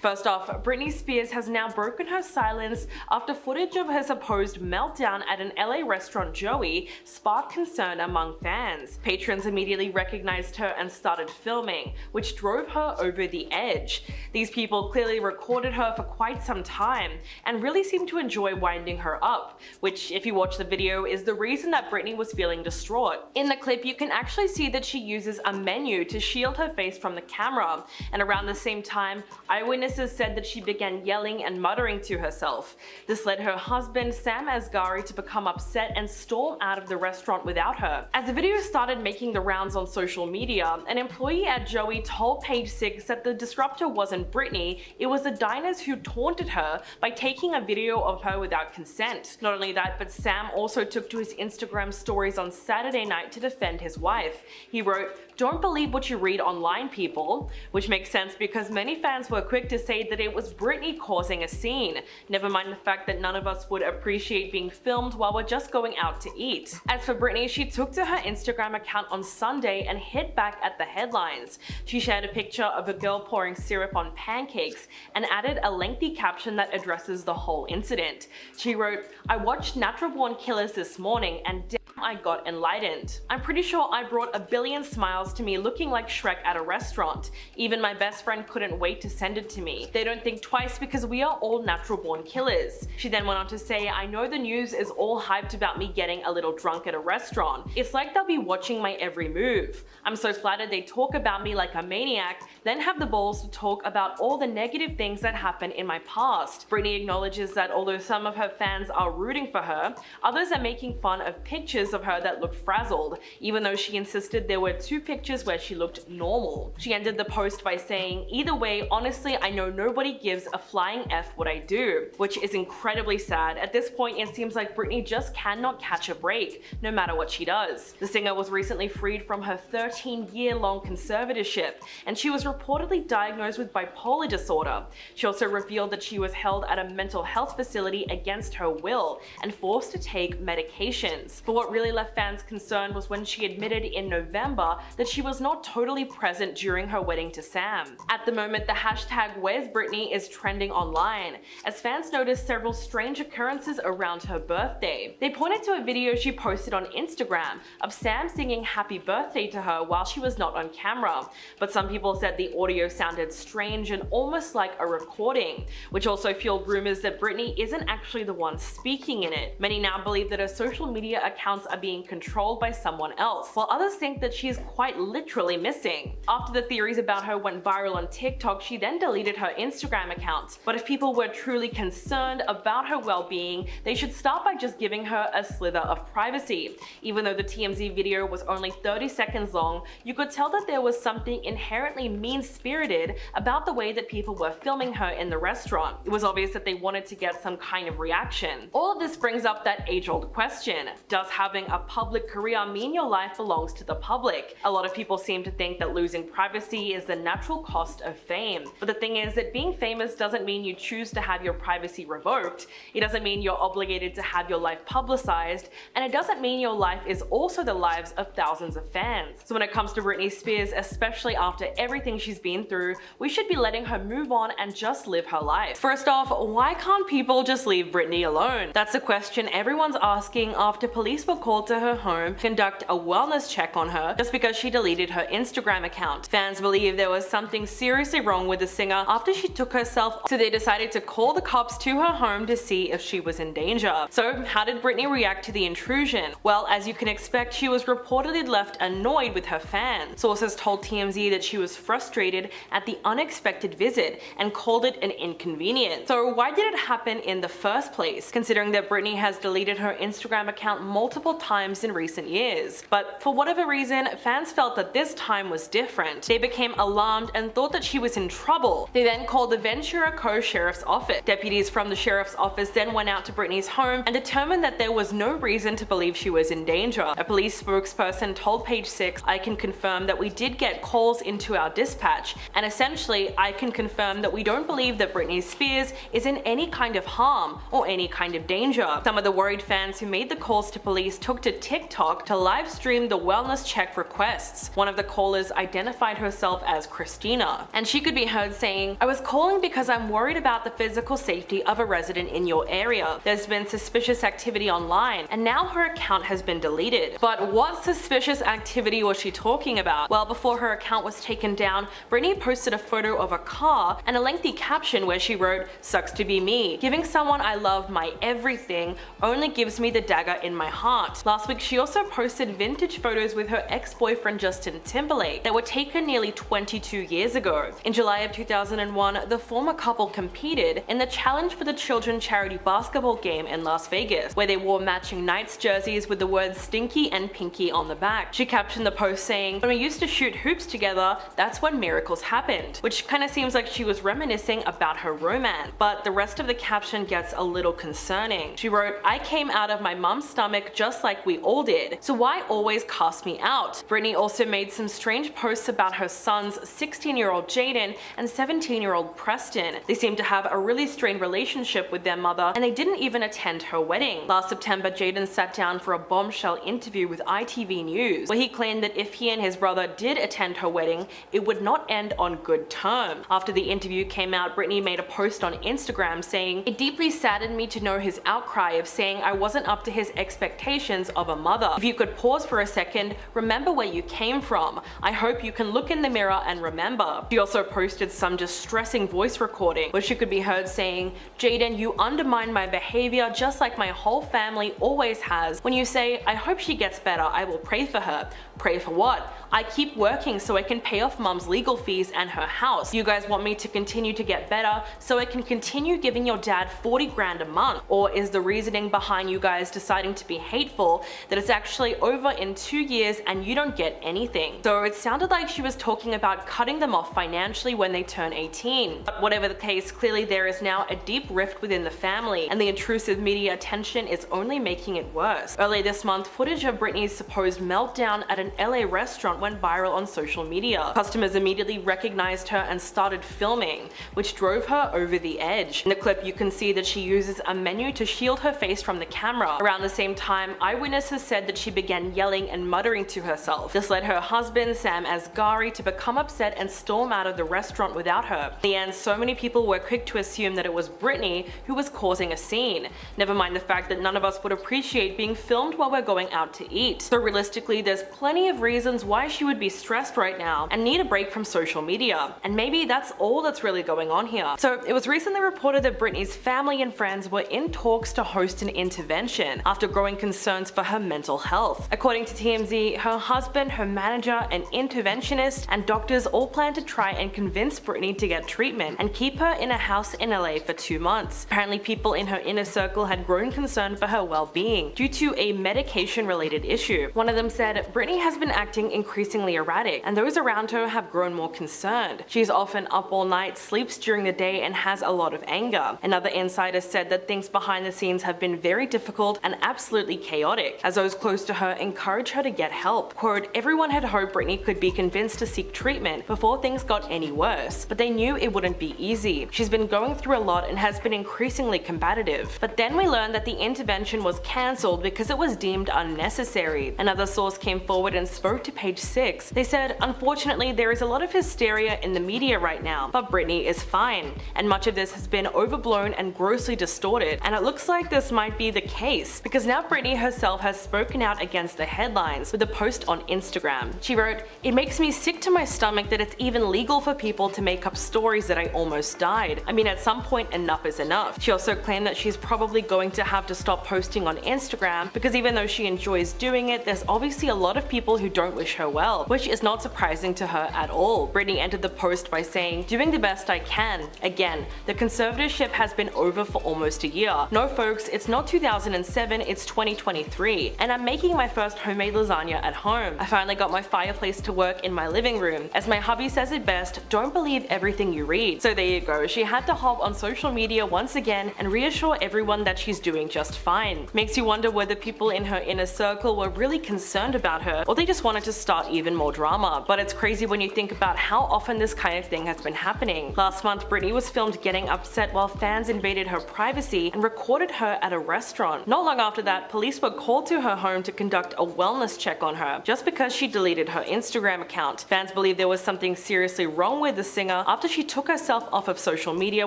First off, Britney Spears has now broken her silence after footage of her supposed meltdown at an LA restaurant Joey sparked concern among fans. Patrons immediately recognized her and started filming, which drove her over the edge. These people clearly recorded her for quite some time and really seemed to enjoy winding her up, which, if you watch the video, is the reason that Britney was feeling distraught. In the clip, you can actually see that she uses a menu to shield her face from the camera, and around the same time, eyewitnesses said that she began yelling and muttering to herself. This led her husband, Sam Asghari, to become upset and storm out of the restaurant without her. As the video started making the rounds on social media, an employee at Joey told Page 6 that the disruptor wasn't Britney, it was the diners who taunted her by taking a video of her without consent. Not only that, but Sam also took to his Instagram stories on Saturday night to defend his wife. He wrote, "Don't believe what you read online, people," which makes sense because many fans were quick to say that it was Britney causing a scene. Never mind the fact that none of us would appreciate being filmed while we're just going out to eat. As for Britney, she took to her Instagram account on Sunday and hit back at the headlines. She shared a picture of a girl pouring syrup on pancakes and added a lengthy caption that addresses the whole incident. She wrote, "I watched Natural Born Killers this morning and I got enlightened. I'm pretty sure I brought a billion smiles to me looking like Shrek at a restaurant. Even my best friend couldn't wait to send it to me. They don't think twice because we are all natural born killers." She then went on to say, "I know the news is all hyped about me getting a little drunk at a restaurant. It's like they'll be watching my every move. I'm so flattered they talk about me like a maniac, then have the balls to talk about all the negative things that happened in my past." Britney acknowledges that although some of her fans are rooting for her, others are making fun of pictures of her that looked frazzled, even though she insisted there were 2 pictures where she looked normal. She ended the post by saying, "Either way, honestly, I know nobody gives a flying F what I do," which is incredibly sad. At this point, it seems like Britney just cannot catch a break, no matter what she does. The singer was recently freed from her 13-year-long conservatorship, and she was reportedly diagnosed with bipolar disorder. She also revealed that she was held at a mental health facility against her will and forced to take medications. But what really left fans concerned was when she admitted in November that she was not totally present during her wedding to Sam. At the moment, the hashtag Where's Britney is trending online, as fans noticed several strange occurrences around her birthday. They pointed to a video she posted on Instagram of Sam singing happy birthday to her while she was not on camera, but some people said the audio sounded strange and almost like a recording, which also fueled rumors that Britney isn't actually the one speaking in it. Many now believe that her social media accounts are being controlled by someone else, while others think that she is quite literally missing. After the theories about her went viral on TikTok, she then deleted her Instagram account. But if people were truly concerned about her well-being, they should start by just giving her a slither of privacy. Even though the TMZ video was only 30 seconds long, you could tell that there was something inherently mean-spirited about the way that people were filming her in the restaurant. It was obvious that they wanted to get some kind of reaction. All of this brings up that age-old question: does having a public career mean your life belongs to the public? A lot of people seem to think that losing privacy is the natural cost of fame. But the thing is that being famous doesn't mean you choose to have your privacy revoked. It doesn't mean you're obligated to have your life publicized, and it doesn't mean your life is also the lives of thousands of fans. So when it comes to Britney Spears, especially after everything she's been through, we should be letting her move on and just live her life. First off, why can't people just leave Britney alone? That's a question everyone's asking after police were called to her home to conduct a wellness check on her just because she deleted her Instagram account. Fans believe there was something seriously wrong with the singer after she took herself, so they decided to call the cops to her home to see if she was in danger. So how did Britney react to the intrusion? Well, as you can expect, she was reportedly left annoyed with her fans. Sources told TMZ that she was frustrated at the unexpected visit and called it an inconvenience. So why did it happen in the first place, considering that Britney has deleted her Instagram account multiple times in recent years? But for whatever reason, fans felt that this time was different. They became alarmed and thought that she was in trouble. They then called the Ventura Coast Sheriff's Office. Deputies from the Sheriff's Office then went out to Britney's home and determined that there was no reason to believe she was in danger. A police spokesperson told Page 6, "I can confirm that we did get calls into our dispatch, and essentially, I can confirm that we don't believe that Britney Spears is in any kind of harm or any kind of danger." Some of the worried fans who made the calls to police teens took to TikTok to live stream the wellness check requests. One of the callers identified herself as Christina, and she could be heard saying, "I was calling because I'm worried about the physical safety of a resident in your area. There's been suspicious activity online, and now her account has been deleted." But what suspicious activity was she talking about? Well, before her account was taken down, Britney posted a photo of a car and a lengthy caption where she wrote, "Sucks to be me. Giving someone I love my everything only gives me the dagger in my heart." Last week, she also posted vintage photos with her ex-boyfriend Justin Timberlake that were taken nearly 22 years ago. In July of 2001, the former couple competed in the Challenge for the Children charity basketball game in Las Vegas, where they wore matching Knights jerseys with the words Stinky and Pinky on the back. She captioned the post saying, "When we used to shoot hoops together, that's when miracles happened," which kind of seems like she was reminiscing about her romance. But the rest of the caption gets a little concerning. She wrote, "I came out of my mom's stomach just like we all did, so why always cast me out?" Britney also made some strange posts about her sons, 16-year-old Jaden and 17-year-old Preston. They seem to have a really strained relationship with their mother, and they didn't even attend her wedding. Last September, Jaden sat down for a bombshell interview with ITV News, where he claimed that if he and his brother did attend her wedding, it would not end on good terms. After the interview came out, Britney made a post on Instagram saying, "It deeply saddened me to know his outcry of saying I wasn't up to his expectations of a mother. If you could pause for a second, remember where you came from. I hope you can look in the mirror and remember." She also posted some distressing voice recording where she could be heard saying, "Jaden, you undermine my behavior just like my whole family always has. When you say, I hope she gets better, I will pray for her. Pray for what? I keep working so I can pay off mom's legal fees and her house. You guys want me to continue to get better so I can continue giving your dad 40 grand a month? Or is the reasoning behind you guys deciding to be hateful that it's actually over in 2 years and you don't get anything?" So it sounded like she was talking about cutting them off financially when they turn 18. But whatever the case, clearly there is now a deep rift within the family, and the intrusive media attention is only making it worse. Earlier this month, footage of Britney's supposed meltdown at an LA restaurant went viral on social media. Customers immediately recognized her and started filming, which drove her over the edge. In the clip, you can see that she uses a menu to shield her face from the camera. Around the same time, eyewitnesses said that she began yelling and muttering to herself. This led her husband, Sam Asghari, to become upset and storm out of the restaurant without her. In the end, so many people were quick to assume that it was Britney who was causing a scene. Never mind the fact that none of us would appreciate being filmed while we're going out to eat. So realistically, there's plenty of reasons why she would be stressed right now and need a break from social media. And maybe that's all that's really going on here. So it was recently reported that Britney's family and friends were in talks to host an intervention after growing concerns for her mental health. According to TMZ, her husband, her manager, an interventionist, and doctors all plan to try and convince Britney to get treatment and keep her in a house in LA for 2 months. Apparently, people in her inner circle had grown concerned for her well-being due to a medication-related issue. One of them said, "Britney has been acting increasingly erratic, and those around her have grown more concerned. She's often up all night, sleeps during the day, and has a lot of anger." Another insider said that things behind the scenes have been very difficult and absolutely chaotic, as those close to her encourage her to get help. Quote, "Everyone had hoped Britney could be convinced to seek treatment before things got any worse, but they knew it wouldn't be easy. She's been going through a lot and has been increasingly combative. But then we learned that the intervention was cancelled because it was deemed unnecessary." Another source came forward and spoke to Page 6. They said, "Unfortunately, there is a lot of hysteria in the media right now, but Britney is fine, and much of this has been overblown and grossly distorted, and it looks like this might be the case, because now Britney herself has spoken out against the headlines with a post on Instagram. She wrote, "It makes me sick to my stomach that it's even legal for people to make up stories that I almost died. I mean, at some point, enough is enough." She also claimed that she's probably going to have to stop posting on Instagram because even though she enjoys doing it, there's obviously a lot of people who don't wish her well, which is not surprising to her at all. Britney ended the post by saying, "Doing the best I can. Again, the conservatorship has been over for almost a year. No folks, it's not 2007, it's 2023, and I'm making my first homemade lasagna at home. I finally got my fireplace to work in my living room. As my hubby says it best, don't believe everything you read." So there you go, she had to hop on social media once again and reassure everyone that she's doing just fine. Makes you wonder whether people in her inner circle were really concerned about her or they just wanted to start even more drama. But it's crazy when you think about how often this kind of thing has been happening. Last month, Britney was filmed getting upset while fans invaded her privacy and recorded her at a restaurant. Not long after that, police were called to her home to conduct a wellness check on her, just because she deleted her Instagram account. Fans believe there was something seriously wrong with the singer after she took herself off of social media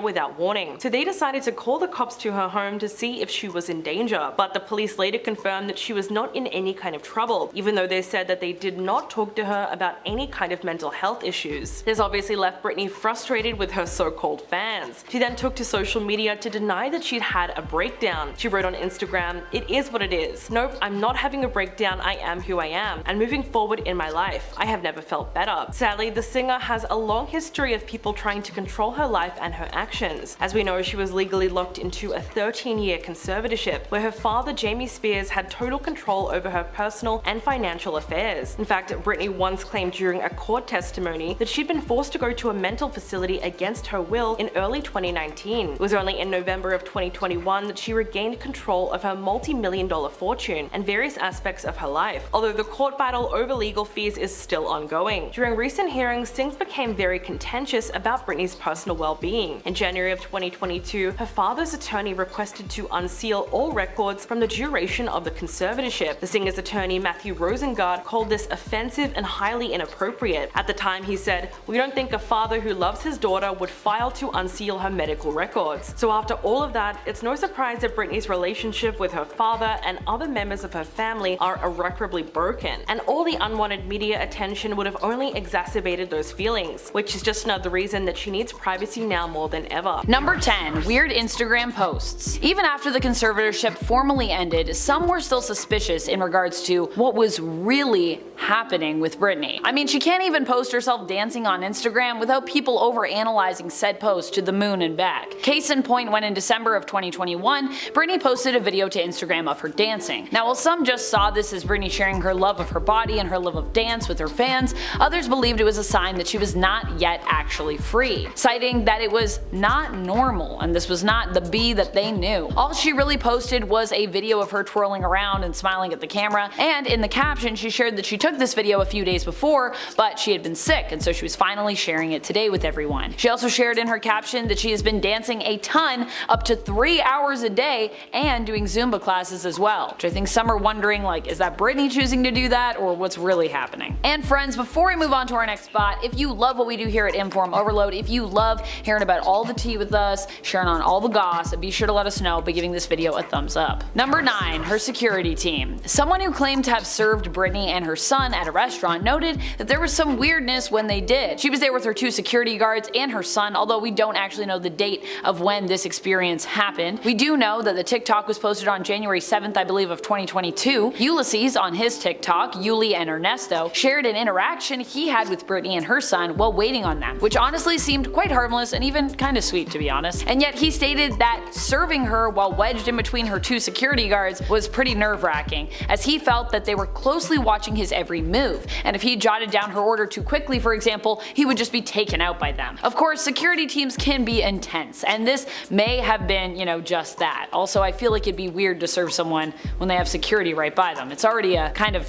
without warning. So they decided to call the cops to her home to see if she was in danger, but the police later confirmed that she was not in any kind of trouble, even though they said that they did not talk to her about any kind of mental health issues. This obviously left Britney frustrated with her so-called fans. She then took to social media to deny that she'd had a breakdown. She wrote on Instagram, "It is what it is. Nope, I'm not having a breakdown, I am who I am, and moving forward in my life. I have never felt better." Sadly, the singer has a long history of people trying to control her life and her actions. As we know, she was legally locked into a 13-year conservatorship, where her father, Jamie Spears, had total control over her personal and financial affairs. In fact, Britney once claimed during a court testimony that she'd been forced to go to a mental facility against her will in early 2019. It was only in November of 2021 that she regained control of her multi-million-dollar fortune and various aspects of her life, although the court battle over legal fees is still ongoing. During recent hearings, things became very contentious about Britney's personal well-being. In January of 2022, her father's attorney requested to unseal all records from the duration of the conservatorship. The singer's attorney, Matthew Rosengard, called this offensive and highly inappropriate. At the time, he said, "We don't think a father who loves his daughter would file to unseal her medical records." So after all of that, it's no surprise that Britney's relationship with her father and other members of her family are irreparably broken, and all the unwanted media attention would have only exacerbated those feelings, which is just another reason that she needs privacy now more than ever. Number 10. Weird Instagram posts. Even after the conservatorship formally ended, some were still suspicious in regards to what was really happening with Britney. I mean, she can't even post herself dancing on Instagram without people overanalyzing said post to the moon and back. Case in point, when in December of 2021, Britney posted a video to Instagram of her dancing. Now, while some just saw this as Britney sharing her love of her body and her love of dance with her fans, others believed it was a sign that she was not yet actually free, citing that it was not normal and this was not the B that they knew. All she really posted was a video of her twirling around and smiling at the camera, and in the caption she shared that she took this video a few days before, but she had been sick, and so she was finally sharing it today with everyone. She also shared in her caption that she has been dancing a ton, up to 3 hours a day, and doing Zumba classes as well, which I think some are wondering, like, is that Britney choosing to do that, or what's really happening? And friends, before we move on to our next spot, if you love what we do here at InformOverload, if you love hearing about all the tea with us, sharing on all the gossip, be sure to let us know by giving this video a thumbs up. Number 9. Her security team. Someone who claimed to have served Britney and her son at a restaurant noted that there was some weirdness when they did. She was there with her 2 security guards and her son, although we don't actually know the date of when this experience happened. We do know that the TikTok was posted on January 7th, I believe, of 2022. Ulysses, on his TikTok, Yuli and Ernesto, shared an interaction he had with Britney and her son while waiting on them, which honestly seemed quite harmless and even kinda sweet, to be honest. And yet he stated that serving her while wedged in between her 2 security guards was pretty nerve-wracking, as he felt that they were closely watching his every move, and if he jotted down her order too quickly, for example, he would just be taken out by them. Of course, security teams can be intense, and this may have been, just that. Also, I feel like it'd be weird to serve someone when they have security right by them. It's already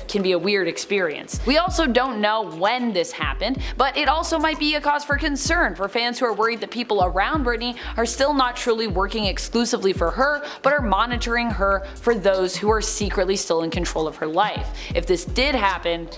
can be a weird experience. We also don't know when this happened, but it also might be a cause for concern for fans who are worried that people around Britney are still not truly working exclusively for her, but are monitoring her for those who are secretly still in control of her life. If this did happen,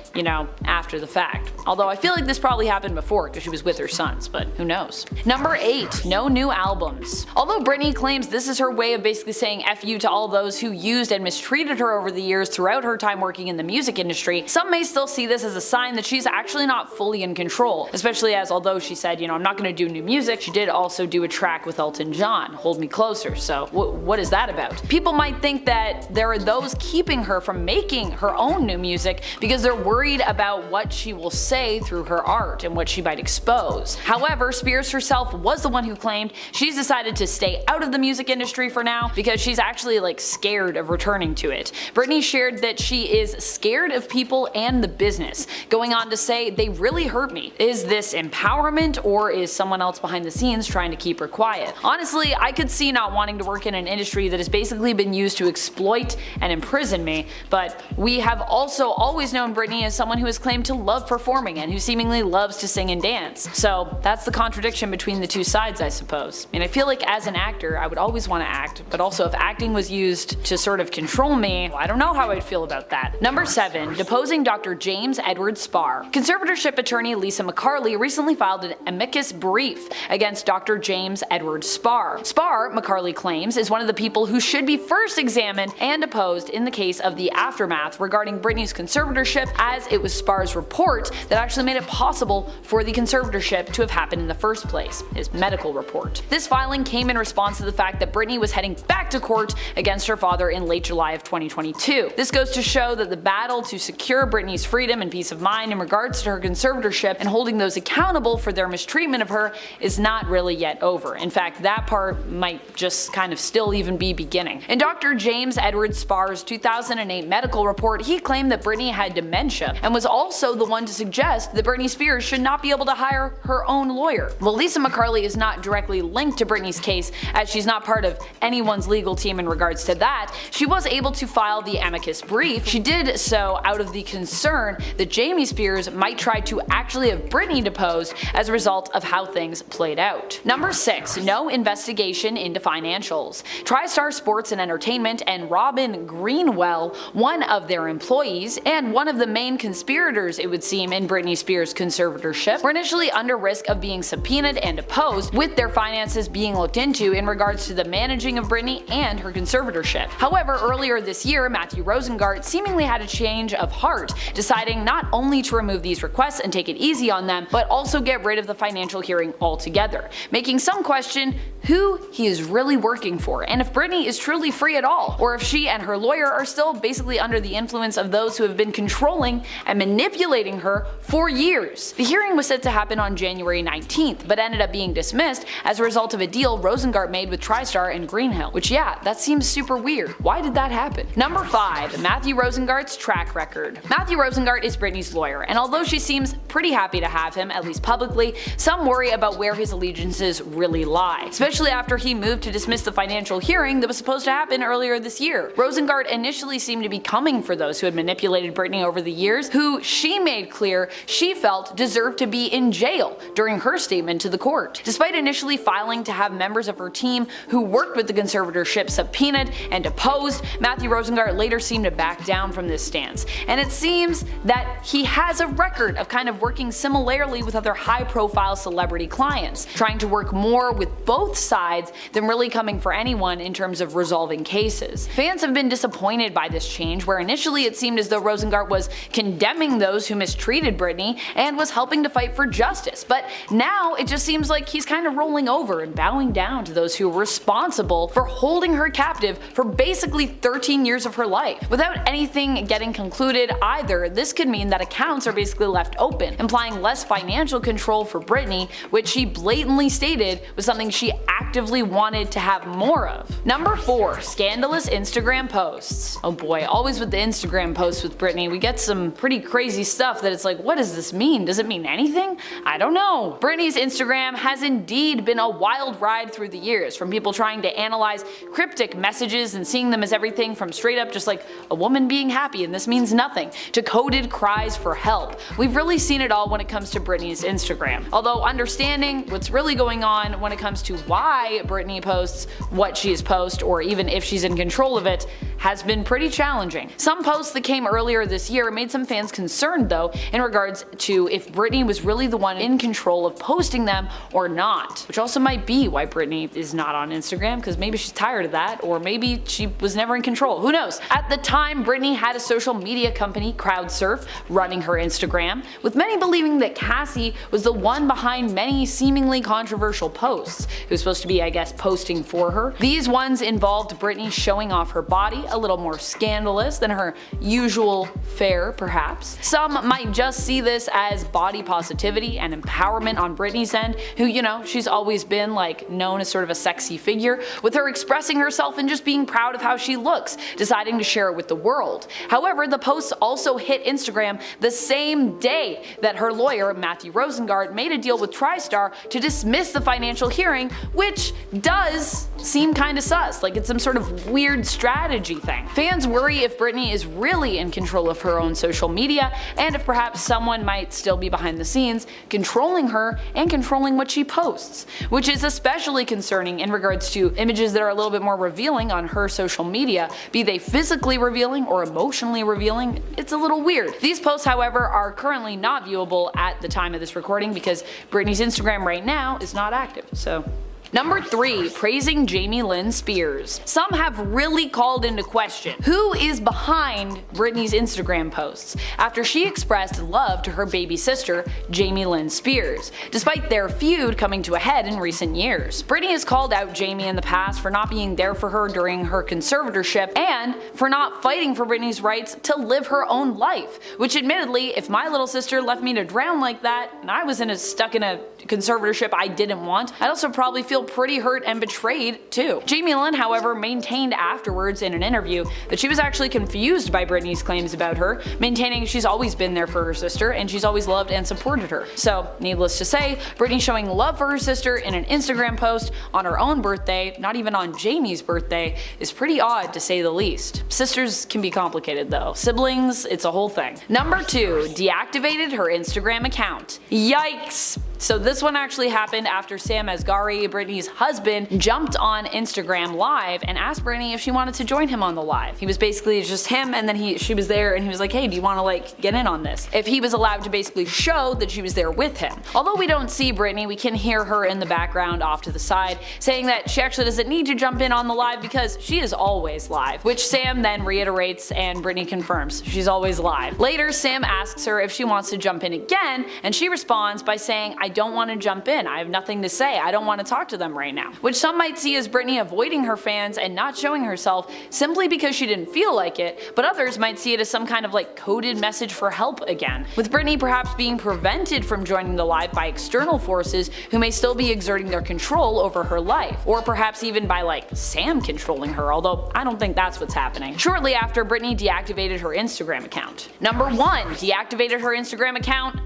after the fact. Although I feel like this probably happened before because she was with her sons, but who knows. Number 8. No new albums. Although Britney claims this is her way of basically saying F you to all those who used and mistreated her over the years throughout her time working in the music industry, some may still see this as a sign that she's actually not fully in control, especially as, although she said, I'm not going to do new music, she did also do a track with Elton John, Hold Me Closer, so what is that about? People might think that there are those keeping her from making her own new music because they're worried about what she will say through her art and what she might expose. However, Spears herself was the one who claimed she's decided to stay out of the music industry for now because she's actually scared of returning to it. Britney shared that she is scared of people and the business, going on to say, "They really hurt me. Is this empowerment, or is someone else behind the scenes trying to keep her quiet?" Honestly, I could see not wanting to work in an industry that has basically been used to exploit and imprison me, but we have also also always known Britney as someone who has claimed to love performing and who seemingly loves to sing and dance. So that's the contradiction between the two sides, I suppose. I feel like as an actor, I would always want to act, but also if acting was used to sort of control me, I don't know how I'd feel about that. Number 7. Deposing Dr. James Edward Sparr. Conservatorship attorney Lisa McCarley recently filed an amicus brief against Dr. James Edward Sparr. Sparr, McCarley claims, is one of the people who should be first examined and deposed in the case of the aftermath regarding Britney's conservatorship, as it was Sparr's report that actually made it possible for the conservatorship to have happened in the first place, his medical report. This filing came in response to the fact that Britney was heading back to court against her father in late July of 2022. This goes to show that the battle to secure Britney's freedom and peace of mind in regards to her conservatorship and holding those accountable for their mistreatment of her is not really yet over. In fact, that part might just kind of still even be beginning. In Dr. James Edward Sparr's 2008 medical report, he claimed that Britney had dementia and was also the one to suggest that Britney Spears should not be able to hire her own lawyer. Well, Lisa McCarley is not directly linked to Britney's case, as she's not part of anyone's legal team in regards to that. She was able to file the amicus brief. She did so out of the concern that Jamie Spears might try to actually have Britney deposed as a result of how things played out. Number 6. No investigation into financials. TriStar Sports and Entertainment and Robin Greenwell, one of their employees and one of the main conspirators, it would seem, in Britney Spears' conservatorship, were initially under risk of being subpoenaed and deposed, with their finances being looked into in regards to the managing of Britney and her conservatorship. However, earlier this year, Matthew Rosengart seemingly had a change of heart, deciding not only to remove these requests and take it easy on them, but also get rid of the financial hearing altogether, making some question who he is really working for, and if Britney is truly free at all, or if she and her lawyer are still basically under the influence of those who have been controlling and manipulating her for years. The hearing was set to happen on January 19th, but ended up being dismissed as a result of a deal Rosengart made with TriStar and Greenhill, which, yeah, that seems super weird. Why did that happen? Number 5. Matthew Rosengart's track record. Matthew Rosengart is Britney's lawyer, and although she seems pretty happy to have him, at least publicly, some worry about where his allegiances really lie, especially after he moved to dismiss the financial hearing that was supposed to happen earlier this year. Rosengart initially seemed to be coming for those who had manipulated Britney over the years, who she made clear she felt deserved to be in jail during her statement to the court. Despite initially filing to have members of her team who worked with the conservatorship subpoenaed and deposed, Matthew Rosengart later seemed to back down from this stance, and it seems that he has a record of kind of working similarly with other high-profile celebrity clients, trying to work more with both sides than really coming for anyone in terms of resolving cases. Fans have been disappointed by this change, where initially it seemed as though Rosengart was condemning those who mistreated Britney and was helping to fight for justice, but now it just seems like he's kind of rolling over and bowing down to those who were responsible for holding her captive for basically 13 years of her life. Without anything getting concluded either, this could mean that accounts are basically left open, implying less financial control for Britney, which she blatantly stated was something she actively wanted to have more of. Number 4. Scandalous Instagram posts. Oh boy, always with the Instagram posts with Britney, we get some pretty crazy stuff that it's like, what does this mean? Does it mean anything? I don't know. Britney's Instagram has indeed been a wild ride through the years, from people trying to analyze cryptic messages and seeing them as everything from straight up just like a woman being happy and this means nothing, to coded cries for help. We've really seen it all when it comes to Britney's Instagram. Although understanding what's really going on when it comes to why Britney posts what she has posted, or even if she's in control of it, has been pretty challenging. Some posts that came earlier this year made some fans concerned though in regards to if Britney was really the one in control of posting them or not, which also might be why Britney is not on Instagram, because maybe she's tired of that, or maybe she was never in control, who knows. At the time, Britney had a social media company, CrowdSurf, running her Instagram, with many believing that Cassie was the one behind many seemingly controversial posts, who's supposed to be, I guess, posting for her. These ones involved Britney showing off her body, a little more scandalous than her usual fare, perhaps. Some might just see this as body positivity and empowerment on Britney's end, who, you know, she's always been like known as sort of a sexy figure, with her expressing herself and just being proud of how she looks, deciding to share it with the world. However, the posts also hit Instagram the same day that her lawyer, Matthew Rosengart, made a deal with TriStar to dismiss the financial hearing, which which does seem kinda sus, like it's some sort of weird strategy thing. Fans worry if Britney is really in control of her own social media, and if perhaps someone might still be behind the scenes, controlling her and controlling what she posts, which is especially concerning in regards to images that are a little bit more revealing on her social media, be they physically revealing or emotionally revealing. It's a little weird. These posts, however, are currently not viewable at the time of this recording because Britney's Instagram right now is not active, so. Number 3. Praising Jamie Lynn Spears. Some have really called into question who is behind Britney's Instagram posts after she expressed love to her baby sister, Jamie Lynn Spears, despite their feud coming to a head in recent years. Britney has called out Jamie in the past for not being there for her during her conservatorship and for not fighting for Britney's rights to live her own life, which admittedly, if my little sister left me to drown like that and I was stuck in a conservatorship I didn't want, I'd also probably feel pretty hurt and betrayed too. Jamie Lynn, however, maintained afterwards in an interview that she was actually confused by Britney's claims about her, maintaining she's always been there for her sister and she's always loved and supported her. So, needless to say, Britney showing love for her sister in an Instagram post on her own birthday, not even on Jamie's birthday, is pretty odd to say the least. Sisters can be complicated though. Siblings, it's a whole thing. Number 2. Deactivated her Instagram account. Yikes! So this one actually happened after Sam Asghari, Britney's husband, jumped on Instagram Live and asked Britney if she wanted to join him on the live. He was basically just him, and then she was there and he was like, hey, do you want to get in on this? If he was allowed to basically show that she was there with him. Although we don't see Britney, we can hear her in the background off to the side saying that she actually doesn't need to jump in on the live because she is always live, which Sam then reiterates and Britney confirms she's always live. Later, Sam asks her if she wants to jump in again, and she responds by saying, I don't want to jump in, I have nothing to say, I don't want to talk to them right now. Which some might see as Britney avoiding her fans and not showing herself simply because she didn't feel like it, but others might see it as some kind of coded message for help again, with Britney perhaps being prevented from joining the live by external forces who may still be exerting their control over her life, or perhaps even by Sam controlling her, although I don't think that's what's happening. Shortly after, Britney deactivated her Instagram account. Number 1. Deactivated her Instagram account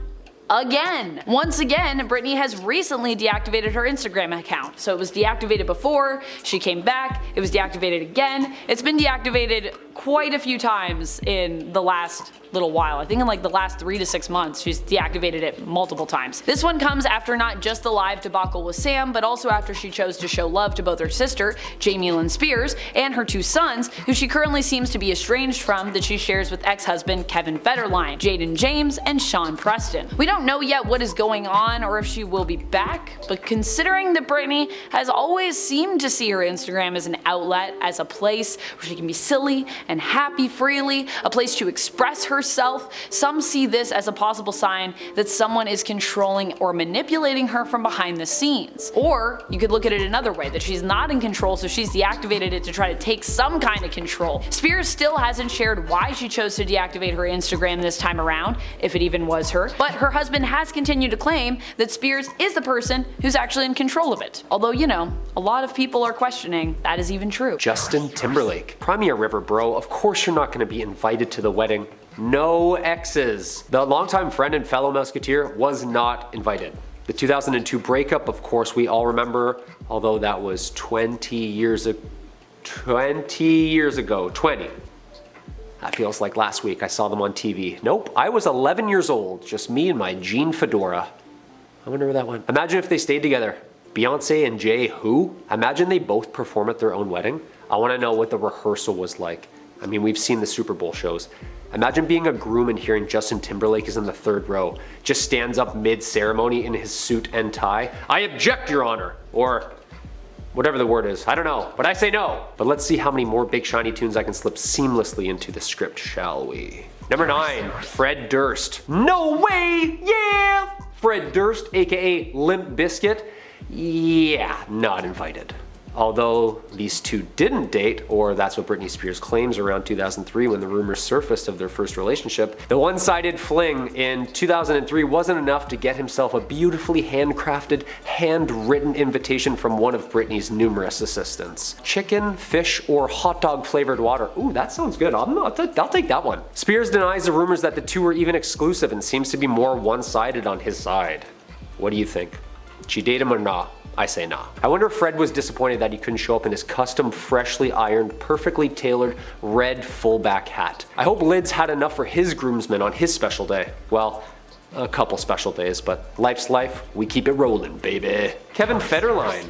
again. Once again, Britney has recently deactivated her Instagram account. So it was deactivated before, she came back, it was deactivated again. It's been deactivated quite a few times in the last little while. I think in the last 3 to 6 months she's deactivated it multiple times. This one comes after not just the live debacle with Sam, but also after she chose to show love to both her sister, Jamie Lynn Spears, and her 2 sons, who she currently seems to be estranged from, that she shares with ex-husband Kevin Federline, Jaden James, and Sean Preston. We don't know yet what is going on or if she will be back, but considering that Britney has always seemed to see her Instagram as an outlet, as a place where she can be silly and happy freely, a place to express herself, some see this as a possible sign that someone is controlling or manipulating her from behind the scenes. Or you could look at it another way, that she's not in control, so she's deactivated it to try to take some kind of control. Spears still hasn't shared why she chose to deactivate her Instagram this time around, if it even was her, but her husband has continued to claim that Spears is the person who's actually in control of it. Although, a lot of people are questioning that is even true. Justin Timberlake. Crimea River bro, of course you're not going to be invited to the wedding. No exes. The longtime friend and fellow Musketeer was not invited. The 2002 breakup, of course we all remember, although that was 20 years ago. 20. That feels like last week I saw them on TV. Nope, I was 11 years old, just me and my jean fedora. I wonder where that went. Imagine if they stayed together. Beyonce and Jay who? Imagine they both perform at their own wedding. I want to know what the rehearsal was like. I mean, we've seen the Super Bowl shows. Imagine being a groom and hearing Justin Timberlake is in the 3rd row, just stands up mid-ceremony in his suit and tie. I object, Your Honor! Or whatever the word is, I don't know, but I say no. But let's see how many more big shiny tunes I can slip seamlessly into the script, shall we? Number 9, Fred Durst. No way, yeah! Fred Durst, aka Limp Bizkit, yeah, not invited. Although these two didn't date, or that's what Britney Spears claims around 2003 when the rumors surfaced of their first relationship, the one-sided fling in 2003 wasn't enough to get himself a beautifully handcrafted, handwritten invitation from one of Britney's numerous assistants. Chicken, fish, or hot dog flavored water. Ooh, that sounds good. I'll take that one. Spears denies the rumors that the two were even exclusive and seems to be more one-sided on his side. What do you think? Did she date him or not? I say nah. I wonder if Fred was disappointed that he couldn't show up in his custom, freshly ironed, perfectly tailored red fullback hat. I hope Lids had enough for his groomsmen on his special day. Well, a couple special days, but life's life, we keep it rolling, baby. Kevin Federline,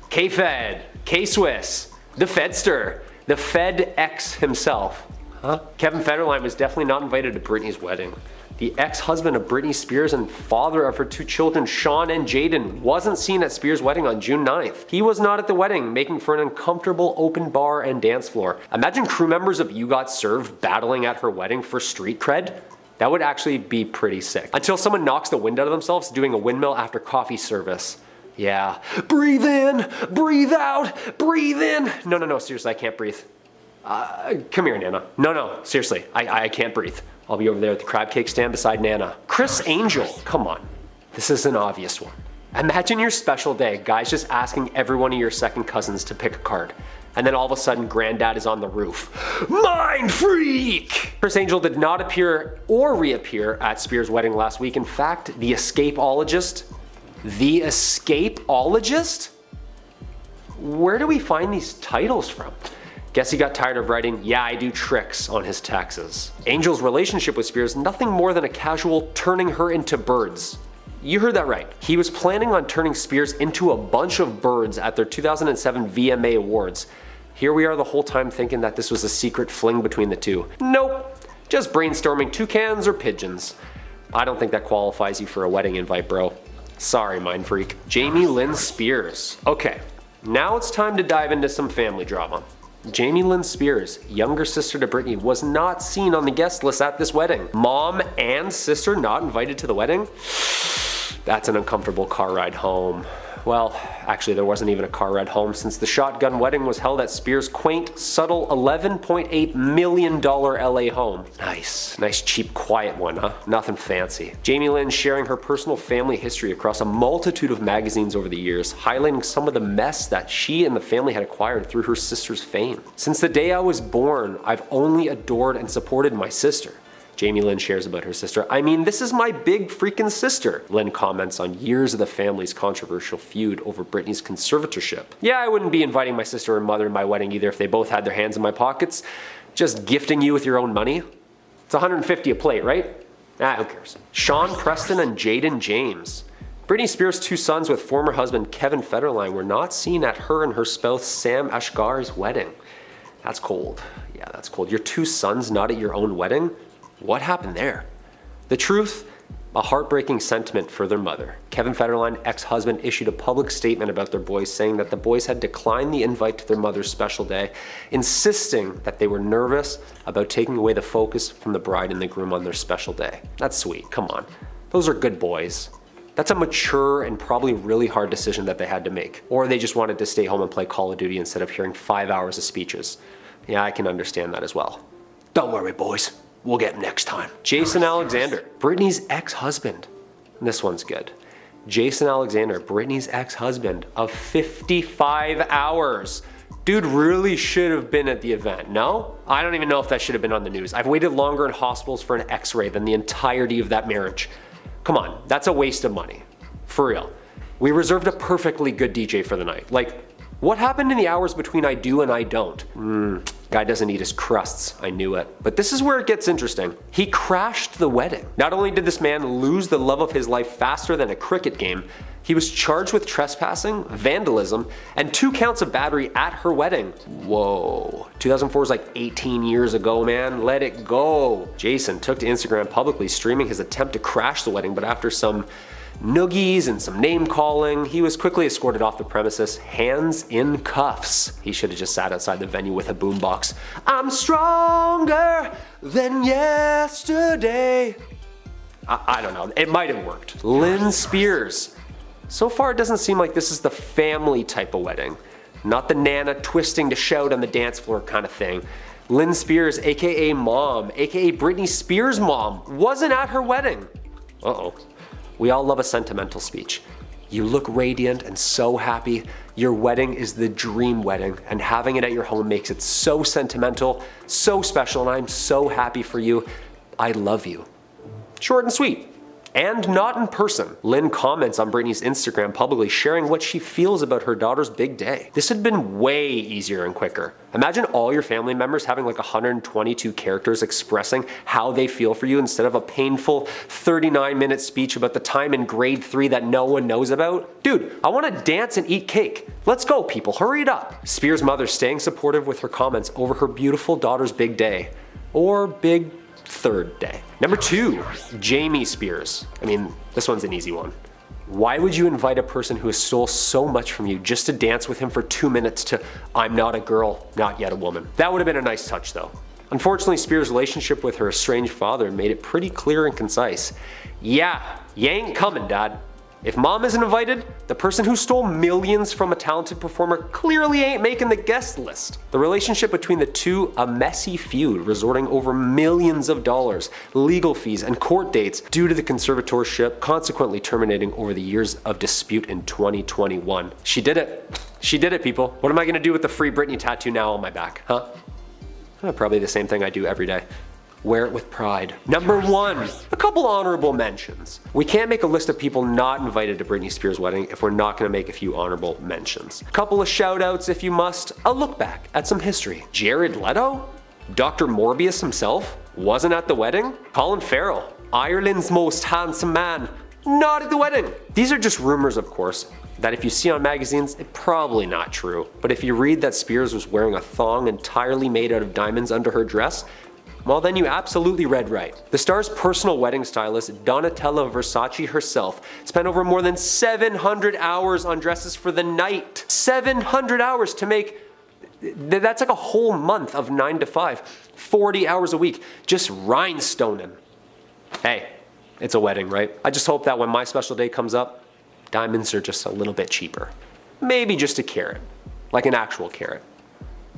K-Fed, K-Swiss, the Fedster, the Fed X himself. Huh? Kevin Federline was definitely not invited to Britney's wedding. The ex-husband of Britney Spears and father of her two children, Sean and Jaden, wasn't seen at Spears' wedding on June 9th. He was not at the wedding, making for an uncomfortable open bar and dance floor. Imagine crew members of You Got Served battling at her wedding for street cred. That would actually be pretty sick. Until someone knocks the wind out of themselves doing a windmill after coffee service. Yeah. Breathe in, breathe out, breathe in. No, seriously, I can't breathe. Come here, Nana. No, seriously, I can't breathe. I'll be over there at the crab cake stand beside Nana. Chris Angel, come on. This is an obvious one. Imagine your special day, guys just asking every one of your second cousins to pick a card. And then all of a sudden, Granddad is on the roof. Mind freak! Chris Angel did not appear or reappear at Spears' wedding last week. In fact, the escapeologist? Where do we find these titles from? Guess he got tired of writing, "Yeah, I do tricks" on his taxes. Angel's relationship with Spears, nothing more than a casual turning her into birds. You heard that right. He was planning on turning Spears into a bunch of birds at their 2007 VMA Awards. Here we are the whole time thinking that this was a secret fling between the two. Nope, just brainstorming toucans or pigeons. I don't think that qualifies you for a wedding invite, bro. Sorry, mind freak. Jamie Lynn Spears. Okay, now it's time to dive into some family drama. Jamie Lynn Spears, younger sister to Britney, was not seen on the guest list at this wedding. Mom and sister not invited to the wedding? That's an uncomfortable car ride home. Well, actually there wasn't even a car ride home since the shotgun wedding was held at Spears' quaint, subtle $11.8 million LA home. Nice cheap quiet one, huh? Nothing fancy. Jamie Lynn sharing her personal family history across a multitude of magazines over the years, highlighting some of the mess that she and the family had acquired through her sister's fame. "Since the day I was born, I've only adored and supported my sister." Jamie Lynn shares about her sister. "I mean, this is my big freaking sister." Lynn comments on years of the family's controversial feud over Britney's conservatorship. "Yeah, I wouldn't be inviting my sister and mother to my wedding either if they both had their hands in my pockets. Just gifting you with your own money. It's $150 a plate, right? Who cares?" Sean Preston and Jaden James. Britney Spears' two sons with former husband Kevin Federline were not seen at her and her spouse Sam Ashgar's wedding. That's cold. Yeah, that's cold. Your two sons not at your own wedding? What happened there? The truth? A heartbreaking sentiment for their mother. Kevin Federline, ex-husband, issued a public statement about their boys, saying that the boys had declined the invite to their mother's special day, insisting that they were nervous about taking away the focus from the bride and the groom on their special day. That's sweet, come on. Those are good boys. That's a mature and probably really hard decision that they had to make. Or they just wanted to stay home and play Call of Duty instead of hearing 5 hours of speeches. Yeah, I can understand that as well. Don't worry, boys. We'll get him next time. Jason Alexander, Britney's ex-husband. This one's good. Jason Alexander, Britney's ex-husband of 55 hours. Dude really should have been at the event, no? I don't even know if that should have been on the news. I've waited longer in hospitals for an x-ray than the entirety of that marriage. Come on, that's a waste of money. For real. We reserved a perfectly good DJ for the night. Like, what happened in the hours between I do and I don't? Guy doesn't eat his crusts, I knew it. But this is where it gets interesting. He crashed the wedding. Not only did this man lose the love of his life faster than a cricket game, he was charged with trespassing, vandalism, and 2 counts of battery at her wedding. Whoa. 2004 is like 18 years ago, man. Let it go. Jason took to Instagram publicly streaming his attempt to crash the wedding, but after some noogies and some name calling, he was quickly escorted off the premises, hands in cuffs. He should have just sat outside the venue with a boombox. I'm stronger than yesterday. I don't know, it might have worked. Lynn Spears. So far it doesn't seem like this is the family type of wedding. Not the Nana twisting to shout on the dance floor kind of thing. Lynn Spears, aka Mom, aka Britney Spears' mom, wasn't at her wedding. Uh-oh. We all love a sentimental speech. You look radiant and so happy. Your wedding is the dream wedding, and having it at your home makes it so sentimental, so special, and I'm so happy for you. I love you. Short and sweet. And not in person. Lynn comments on Britney's Instagram publicly, sharing what she feels about her daughter's big day. This had been way easier and quicker. Imagine all your family members having like 122 characters expressing how they feel for you instead of a painful 39-minute speech about the time in grade 3 that no one knows about. Dude, I want to dance and eat cake. Let's go, people, hurry it up. Spears' mother staying supportive with her comments over her beautiful daughter's big day. Or big third day. Number 2, Jamie Spears. I mean, this one's an easy one. Why would you invite a person who has stole so much from you just to dance with him for 2 minutes to I'm not a girl, not yet a woman? That would have been a nice touch though. Unfortunately, Spears' relationship with her estranged father made it pretty clear and concise. Yeah, you ain't coming, Dad. If mom isn't invited, the person who stole millions from a talented performer clearly ain't making the guest list. The relationship between the two, a messy feud resorting over millions of dollars, legal fees, and court dates due to the conservatorship, consequently terminating over the years of dispute in 2021. She did it. She did it, people. What am I gonna do with the Free Britney tattoo now on my back, huh? Probably the same thing I do every day. Wear it with pride. Number 1, a couple honorable mentions. We can't make a list of people not invited to Britney Spears' wedding if we're not gonna make a few honorable mentions. A couple of shout outs if you must. A look back at some history. Jared Leto? Dr. Morbius himself? Wasn't at the wedding? Colin Farrell? Ireland's most handsome man? Not at the wedding. These are just rumors, of course, that if you see on magazines, it's probably not true. But if you read that Spears was wearing a thong entirely made out of diamonds under her dress, well, then you absolutely read right. The star's personal wedding stylist, Donatella Versace herself, spent over more than 700 hours on dresses for the night. 700 hours to make, that's like a whole month of 9 to 5, 40 hours a week, just rhinestoning. Hey, it's a wedding, right? I just hope that when my special day comes up, diamonds are just a little bit cheaper. Maybe just a carat, like an actual carat.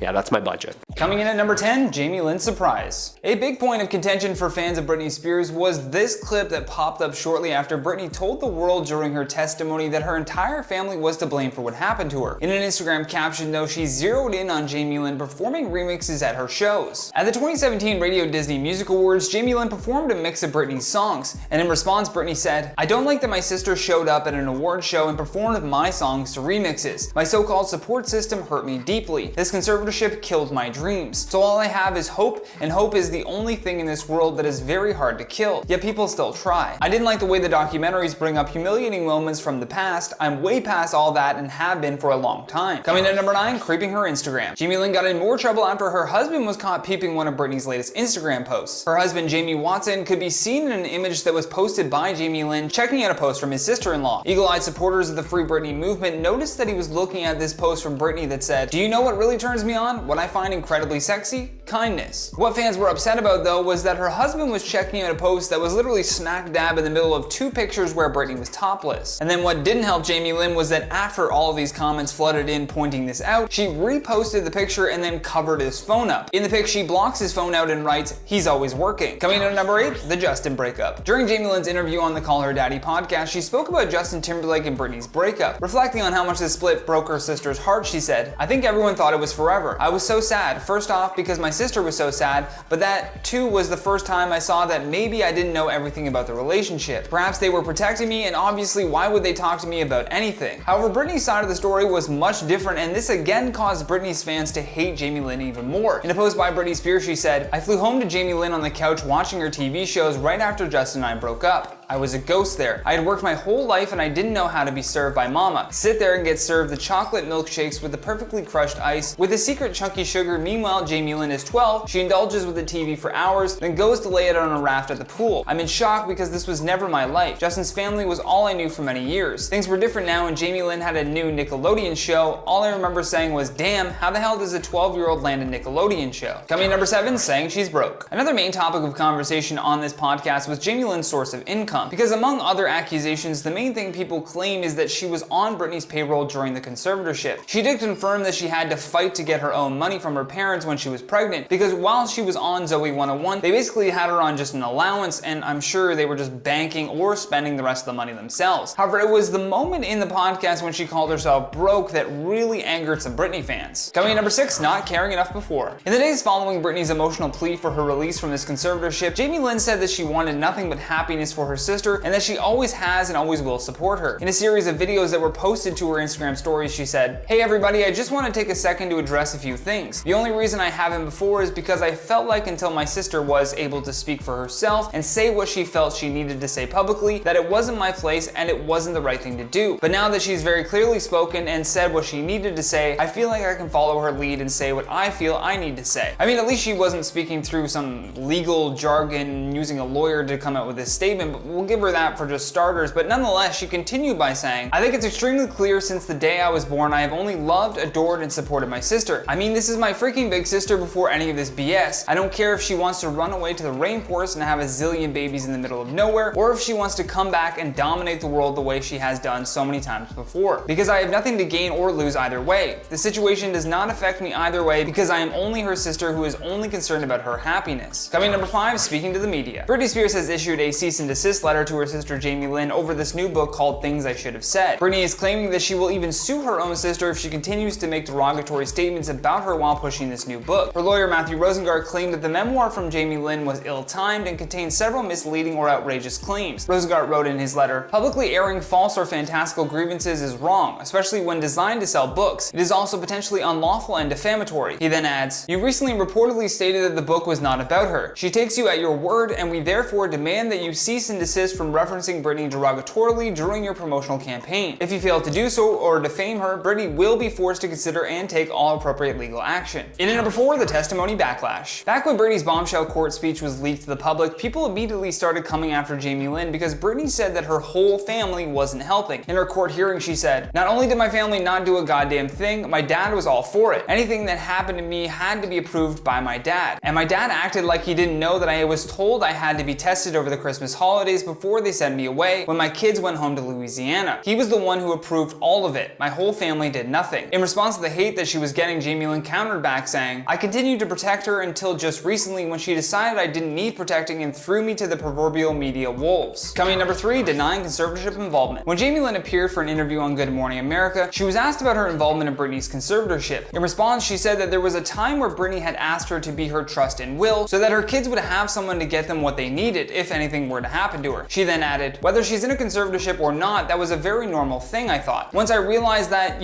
Yeah, that's my budget. Coming in at number 10, Jamie Lynn's surprise. A big point of contention for fans of Britney Spears was this clip that popped up shortly after Britney told the world during her testimony that her entire family was to blame for what happened to her. In an Instagram caption though, she zeroed in on Jamie Lynn performing remixes at her shows. At the 2017 Radio Disney Music Awards, Jamie Lynn performed a mix of Britney's songs, and in response Britney said, "I don't like that my sister showed up at an award show and performed my songs to remixes. My so-called support system hurt me deeply. This conservatorship killed my dreams. So all I have is hope, and hope is the only thing in this world that is very hard to kill. Yet people still try. I didn't like the way the documentaries bring up humiliating moments from the past. I'm way past all that and have been for a long time." Coming in at number 9, creeping her Instagram. Jamie Lynn got in more trouble after her husband was caught peeping one of Britney's latest Instagram posts. Her husband, Jamie Watson, could be seen in an image that was posted by Jamie Lynn checking out a post from his sister-in-law. Eagle-eyed supporters of the Free Britney movement noticed that he was looking at this post from Britney that said, "Do you know what really turns me on? What I find incredibly sexy? Kindness." What fans were upset about though was that her husband was checking out a post that was literally smack dab in the middle of 2 pictures where Britney was topless. And then what didn't help Jamie Lynn was that after all of these comments flooded in pointing this out, she reposted the picture and then covered his phone up. In the pic, she blocks his phone out and writes, "He's always working." Coming in at number 8, the Justin breakup. During Jamie Lynn's interview on the Call Her Daddy podcast, she spoke about Justin Timberlake and Britney's breakup. Reflecting on how much this split broke her sister's heart, she said, "I think everyone thought it was forever. I was so sad. First off, because my sister was so sad, but that too was the first time I saw that maybe I didn't know everything about the relationship. Perhaps they were protecting me, and obviously why would they talk to me about anything?" However, Britney's side of the story was much different, and this again caused Britney's fans to hate Jamie Lynn even more. In a post by Britney Spears, she said, "I flew home to Jamie Lynn on the couch watching her TV shows right after Justin and I broke up. I was a ghost there. I had worked my whole life and I didn't know how to be served by mama. Sit there and get served the chocolate milkshakes with the perfectly crushed ice with a secret chunky sugar. Meanwhile, Jamie Lynn is 12, she indulges with the TV for hours, then goes to lay it on a raft at the pool. I'm in shock because this was never my life. Justin's family was all I knew for many years. Things were different now and Jamie Lynn had a new Nickelodeon show. All I remember saying was, damn, how the hell does a 12-year-old land a Nickelodeon show?" Coming in number 7, saying she's broke. Another main topic of conversation on this podcast was Jamie Lynn's source of income, because among other accusations, the main thing people claim is that she was on Britney's payroll during the conservatorship. She did confirm that she had to fight to get her own money from her parents when she was pregnant, because while she was on Zoe 101, they basically had her on just an allowance, and I'm sure they were just banking or spending the rest of the money themselves. However, it was the moment in the podcast when she called herself broke that really angered some Britney fans. Coming in number 6, not caring enough before. In the days following Britney's emotional plea for her release from this conservatorship, Jamie Lynn said that she wanted nothing but happiness for her sister and that she always has and always will support her. In a series of videos that were posted to her Instagram stories, she said, "Hey everybody, I just want to take a second to address a few things. The only reason I haven't before is because I felt like until my sister was able to speak for herself and say what she felt she needed to say publicly, that it wasn't my place and it wasn't the right thing to do. But now that she's very clearly spoken and said what she needed to say, I feel like I can follow her lead and say what I feel I need to say." I mean, at least she wasn't speaking through some legal jargon using a lawyer to come out with this statement, but we'll give her that for just starters. But nonetheless, she continued by saying, "I think it's extremely clear since the day I was born I have only loved, adored, and supported my sister. I mean, this is my freaking big sister before any of this BS. I don't care if she wants to run away to the rainforest and have a zillion babies in the middle of nowhere, or if she wants to come back and dominate the world the way she has done so many times before. Because I have nothing to gain or lose either way. The situation does not affect me either way because I am only her sister who is only concerned about her happiness." Coming number 5, speaking to the media. Britney Spears has issued a cease and desist letter to her sister Jamie Lynn over this new book called Things I Should Have Said. Britney is claiming that she will even sue her own sister if she continues to make derogatory statements about her while pushing this new book. Her lawyer Matthew Rosengart claimed that the memoir from Jamie Lynn was ill-timed and contained several misleading or outrageous claims. Rosengart wrote in his letter, "Publicly airing false or fantastical grievances is wrong, especially when designed to sell books. It is also potentially unlawful and defamatory." He then adds, "You recently reportedly stated that the book was not about her. She takes you at your word, and we therefore demand that you cease and desist from referencing Britney derogatorily during your promotional campaign. If you fail to do so or defame her, Britney will be forced to consider and take all appropriate legal action." In at number 4, the testimony backlash. Back when Britney's bombshell court speech was leaked to the public, people immediately started coming after Jamie Lynn because Britney said that her whole family wasn't helping. In her court hearing, she said, "Not only did my family not do a goddamn thing, my dad was all for it. Anything that happened to me had to be approved by my dad. And my dad acted like he didn't know that I was told I had to be tested over the Christmas holidays before they sent me away when my kids went home to Louisiana. He was the one who approved all of it. My whole family did nothing." In response to the hate that she was getting, Jamie Lynn countered back saying, "I continued to protect her until just recently when she decided I didn't need protecting and threw me to the proverbial media wolves." Coming number 3, denying conservatorship involvement. When Jamie Lynn appeared for an interview on Good Morning America, she was asked about her involvement in Britney's conservatorship. In response, she said that there was a time where Britney had asked her to be her trust and will so that her kids would have someone to get them what they needed if anything were to happen to her. She then added, "Whether she's in a conservatorship or not, that was a very normal thing, I thought. Once I realized that,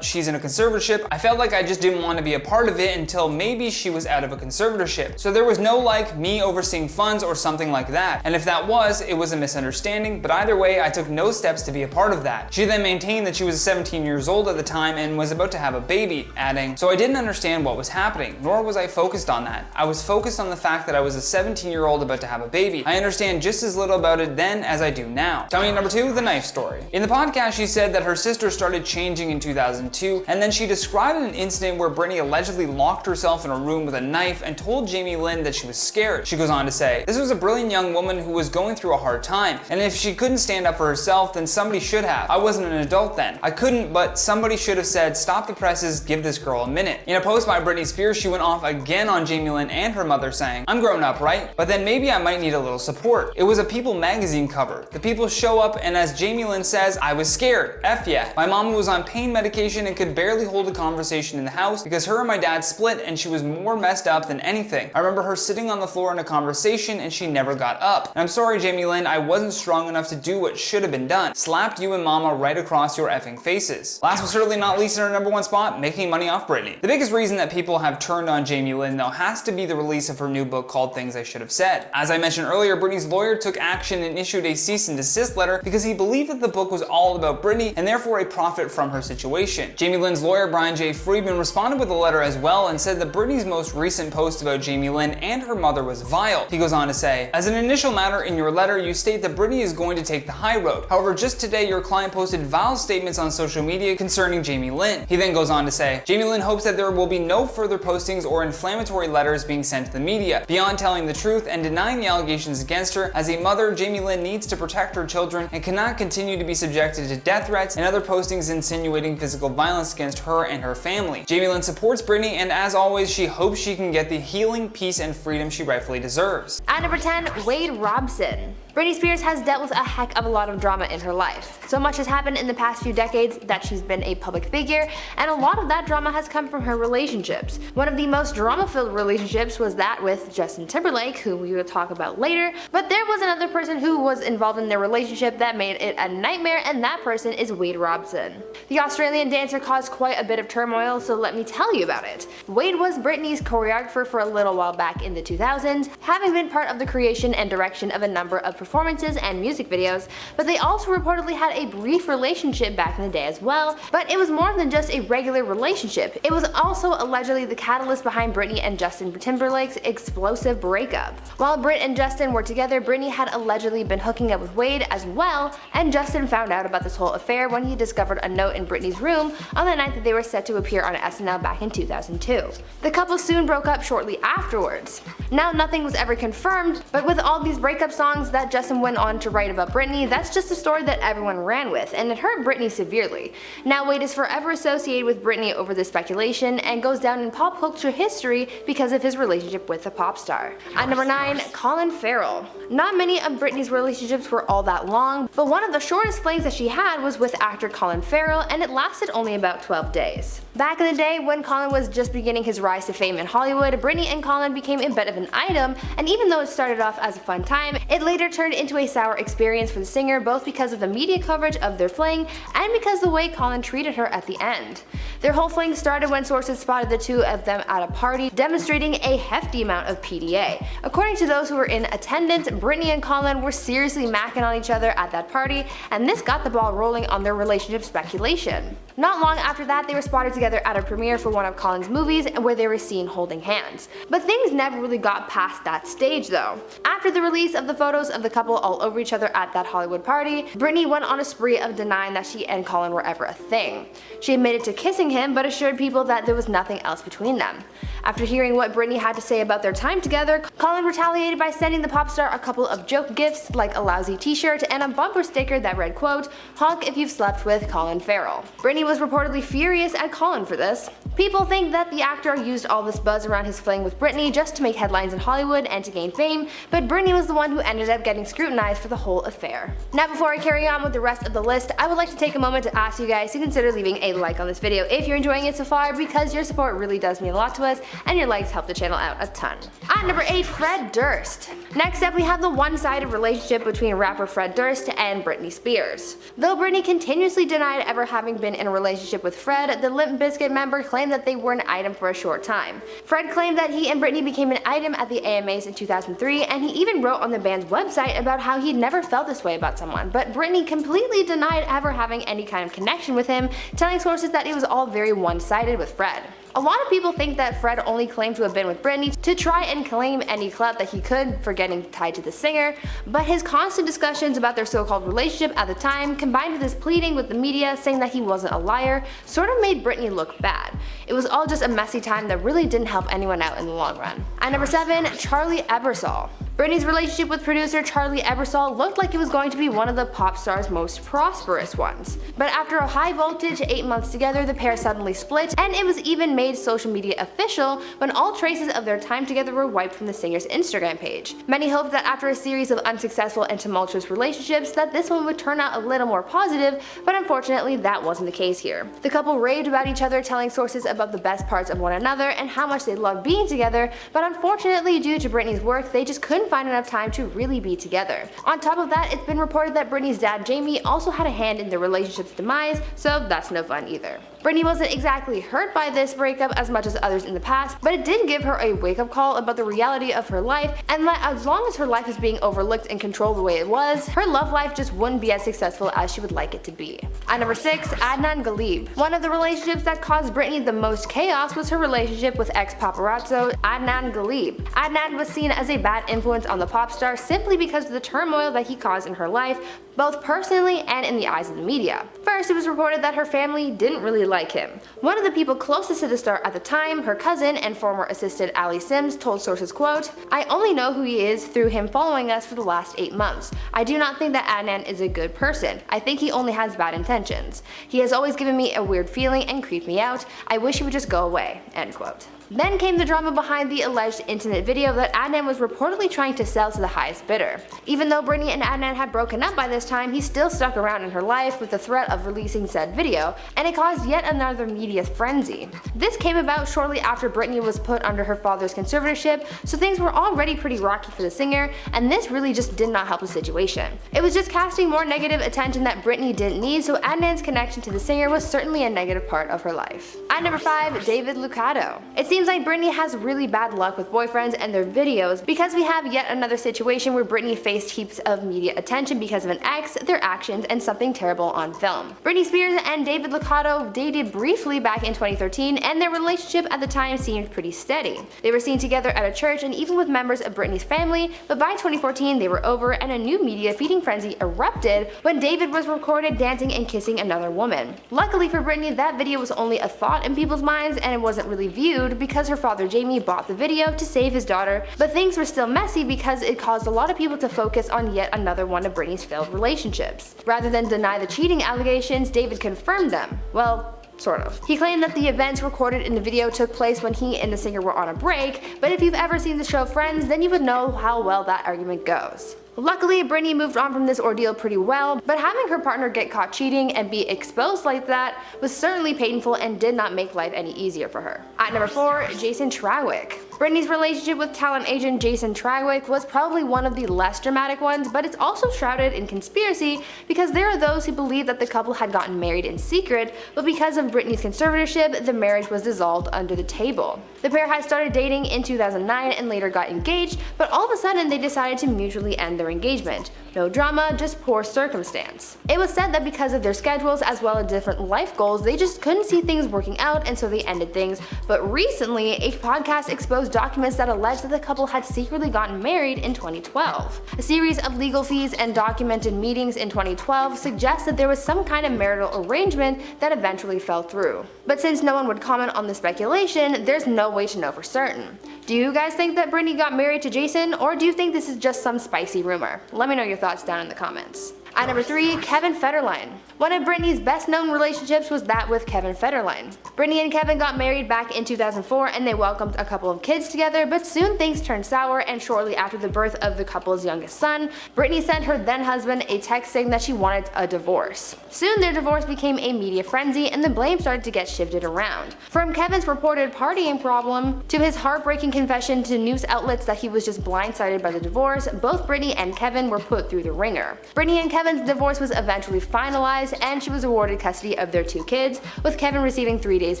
she's in a conservatorship, I felt like I just didn't want to be a part of it until maybe she was out of a conservatorship. So there was no me overseeing funds or something like that. And if that was, it was a misunderstanding, but either way, I took no steps to be a part of that." She then maintained that she was 17 years old at the time and was about to have a baby, adding, "So I didn't understand what was happening, nor was I focused on that. I was focused on the fact that I was a 17-year-old about to have a baby. I understand just as little about it then as I do now." Coming number 2, the knife story. In the podcast, she said that her sister started changing in 2002, and then she described an incident where Britney allegedly locked herself in a room with a knife and told Jamie Lynn that she was scared. She goes on to say, "This was a brilliant young woman who was going through a hard time, and if she couldn't stand up for herself, then somebody should have. I wasn't an adult then. I couldn't, but somebody should have said, stop the presses, give this girl a minute." In a post by Britney Spears, she went off again on Jamie Lynn and her mother saying, "I'm grown up, right? But then maybe I might need a little support. It was a People magazine cover. The people show up, and as Jamie Lynn says, I was scared. F yeah. My mom was on pain medication and could barely hold a conversation in the house because her and my dad split and she was more messed up than anything. I remember her sitting on the floor in a conversation and she never got up. And I'm sorry, Jamie Lynn, I wasn't strong enough to do what should have been done. Slapped you and mama right across your effing faces." Last but certainly not least, in our number 1 spot, making money off Britney. The biggest reason that people have turned on Jamie Lynn though has to be the release of her new book called Things I Should Have Said. As I mentioned earlier, Britney's lawyer took action and issued a cease and desist letter because he believed that the book was all about Britney and therefore a profit from her situation. Jamie Lynn's lawyer Brian J. Friedman responded with a letter as well and said that Britney's most recent post about Jamie Lynn and her mother was vile. He goes on to say, "As an initial matter in your letter, you state that Britney is going to take the high road. However, just today your client posted vile statements on social media concerning Jamie Lynn." He then goes on to say, "Jamie Lynn hopes that there will be no further postings or inflammatory letters being sent to the media, beyond telling the truth and denying the allegations against her. As a mother, Jamie Lynn needs to protect her children and cannot continue to be subjected to death threats and other postings insinuating physical violence against her and her family. Jamie Lynn supports Britney, and as always, she hopes she can get the healing, peace, and freedom she rightfully deserves." At number 10, Wade Robson. Britney Spears has dealt with a heck of a lot of drama in her life. So much has happened in the past few decades that she's been a public figure, and a lot of that drama has come from her relationships. One of the most drama-filled relationships was that with Justin Timberlake, who we will talk about later, but there was another person who was involved in their relationship that made it a nightmare, and that person is Wade Robson. The Australian dancer caused quite a bit of turmoil, so let me tell you about it. Wade was Britney's choreographer for a little while back in the 2000s, having been part of the creation and direction of a number of performances and music videos, but they also reportedly had a brief relationship back in the day as well, but it was more than just a regular relationship. It was also allegedly the catalyst behind Britney and Justin Timberlake's explosive breakup. While Brit and Justin were together, Britney had allegedly been hooking up with Wade as well, and Justin found out about this whole affair when he discovered a note in Britney's room on the night that they were set to appear on SNL back in 2002. The couple soon broke up shortly afterwards. Now, nothing was ever confirmed, but with all these breakup songs that Justin went on to write about Britney, that's just a story that everyone ran with, and it hurt Britney severely. Now Wade is forever associated with Britney over this speculation and goes down in pop culture history because of his relationship with the pop star. At number 9, Colin Farrell. Not many of Britney's relationships were all that long, but one of the shortest flings that she had was with actor Colin Farrell, and it lasted only about 12 days. Back in the day when Colin was just beginning his rise to fame in Hollywood, Britney and Colin became a bit of an item, and even though it started off as a fun time, it later turned into a sour experience for the singer, both because of the media coverage of their fling and because the way Colin treated her at the end. Their whole fling started when sources spotted the two of them at a party demonstrating a hefty amount of PDA. According to those who were in attendance, Britney and Colin were seriously macking on each other at that party, and this got the ball rolling on their relationship speculation. Not long after that, they were spotted together at a premiere for one of Colin's movies where they were seen holding hands. But things never really got past that stage though. After the release of the photos of the couple all over each other at that Hollywood party, Britney went on a spree of denying that she and Colin were ever a thing. She admitted to kissing him, but assured people that there was nothing else between them. After hearing what Britney had to say about their time together, Colin retaliated by sending the pop star a couple of joke gifts like a lousy t-shirt and a bumper sticker that read, quote, "Honk if you've slept with Colin Farrell." Britney was reportedly furious at Colin for this. People think that the actor used all this buzz around his fling with Britney just to make headlines in Hollywood and to gain fame, but Britney was the one who ended up getting scrutinized for the whole affair. Now, before I carry on with the rest of the list, I would like to take a moment to ask you guys to consider leaving a like on this video if you're enjoying it so far, because your support really does mean a lot to us, and your likes help the channel out a ton. At number 8, Fred Durst. Next up, we have the one-sided relationship between rapper Fred Durst and Britney Spears. Though Britney continuously denied ever having been in a relationship with Fred, the Limp Bizkit member claimed that they were an item for a short time. Fred claimed that he and Britney became an item at the AMAs in 2003, and he even wrote on the band's website about how he'd never felt this way about someone, but Britney completely denied ever having any kind of connection with him, telling sources that it was all very one-sided with Fred. A lot of people think that Fred only claimed to have been with Britney to try and claim any clout that he could for getting tied to the singer, but his constant discussions about their so-called relationship at the time, combined with his pleading with the media saying that he wasn't a liar, sort of made Britney look bad. It was all just a messy time that really didn't help anyone out in the long run. At number 7, Charlie Ebersol. Britney's relationship with producer Charlie Ebersol looked like it was going to be one of the pop star's most prosperous ones. But after a high voltage 8 months together, the pair suddenly split, and it was even made social media official when all traces of their time together were wiped from the singer's Instagram page. Many hoped that after a series of unsuccessful and tumultuous relationships that this one would turn out a little more positive, but unfortunately that wasn't the case here. The couple raved about each other, telling sources about the best parts of one another and how much they loved being together, but unfortunately due to Britney's work, they just couldn't find enough time to really be together. On top of that, it's been reported that Britney's dad Jamie also had a hand in their relationship's demise, so that's no fun either. Britney wasn't exactly hurt by this breakup as much as others in the past, but it did give her a wake-up call about the reality of her life, and that as long as her life is being overlooked and controlled the way it was, her love life just wouldn't be as successful as she would like it to be. At number 6, Adnan Ghalib. One of the relationships that caused Britney the most chaos was her relationship with ex-paparazzo Adnan Ghalib. Adnan was seen as a bad influence on the pop star simply because of the turmoil that he caused in her life, both personally and in the eyes of the media. First, it was reported that her family didn't really like him. One of the people closest to the star at the time, her cousin and former assistant Ali Sims, told sources, quote, "I only know who he is through him following us for the last 8 months. I do not think that Adnan is a good person. I think he only has bad intentions. He has always given me a weird feeling and creeped me out. I wish he would just go away." End quote. Then came the drama behind the alleged intimate video that Adnan was reportedly trying to sell to the highest bidder. Even though Britney and Adnan had broken up by this time, he still stuck around in her life with the threat of releasing said video, and it caused yet another media frenzy. This came about shortly after Britney was put under her father's conservatorship, so things were already pretty rocky for the singer, and this really just did not help the situation. It was just casting more negative attention that Britney didn't need, so Adnan's connection to the singer was certainly a negative part of her life. At number 5, David Lucado. It seems like Britney has really bad luck with boyfriends and their videos, because we have yet another situation where Britney faced heaps of media attention because of an ex, their actions, and something terrible on film. Britney Spears and David Lucado dated briefly back in 2013, and their relationship at the time seemed pretty steady. They were seen together at a church and even with members of Britney's family, but by 2014 they were over and a new media feeding frenzy erupted when David was recorded dancing and kissing another woman. Luckily for Britney, that video was only a thought in people's minds and it wasn't really viewed because her father Jamie bought the video to save his daughter, but things were still messy because it caused a lot of people to focus on yet another one of Britney's failed relationships. Rather than deny the cheating allegations, David confirmed them. Well, sort of. He claimed that the events recorded in the video took place when he and the singer were on a break, but if you've ever seen the show Friends, then you would know how well that argument goes. Luckily, Britney moved on from this ordeal pretty well, but having her partner get caught cheating and be exposed like that was certainly painful and did not make life any easier for her. At number 4, Jason Trawick. Britney's relationship with talent agent Jason Trawick was probably one of the less dramatic ones, but it's also shrouded in conspiracy because there are those who believe that the couple had gotten married in secret, but because of Britney's conservatorship, the marriage was dissolved under the table. The pair had started dating in 2009 and later got engaged, but all of a sudden they decided to mutually end their engagement. No drama, just poor circumstance. It was said that because of their schedules as well as different life goals, they just couldn't see things working out and so they ended things, but recently a podcast exposed documents that alleged that the couple had secretly gotten married in 2012. A series of legal fees and documented meetings in 2012 suggest that there was some kind of marital arrangement that eventually fell through. But since no one would comment on the speculation, there's no way to know for certain. Do you guys think that Britney got married to Jason, or do you think this is just some spicy rumor? Let me know your thoughts down in the comments. At number 3, Kevin Federline. One of Britney's best known relationships was that with Kevin Federline. Britney and Kevin got married back in 2004 and they welcomed a couple of kids together, but soon things turned sour, and shortly after the birth of the couple's youngest son, Britney sent her then husband a text saying that she wanted a divorce. Soon their divorce became a media frenzy and the blame started to get shifted around. From Kevin's reported partying problem to his heartbreaking confession to news outlets that he was just blindsided by the divorce, both Britney and Kevin were put through the ringer. Britney and Kevin's divorce was eventually finalized and she was awarded custody of their 2 kids, with Kevin receiving 3 days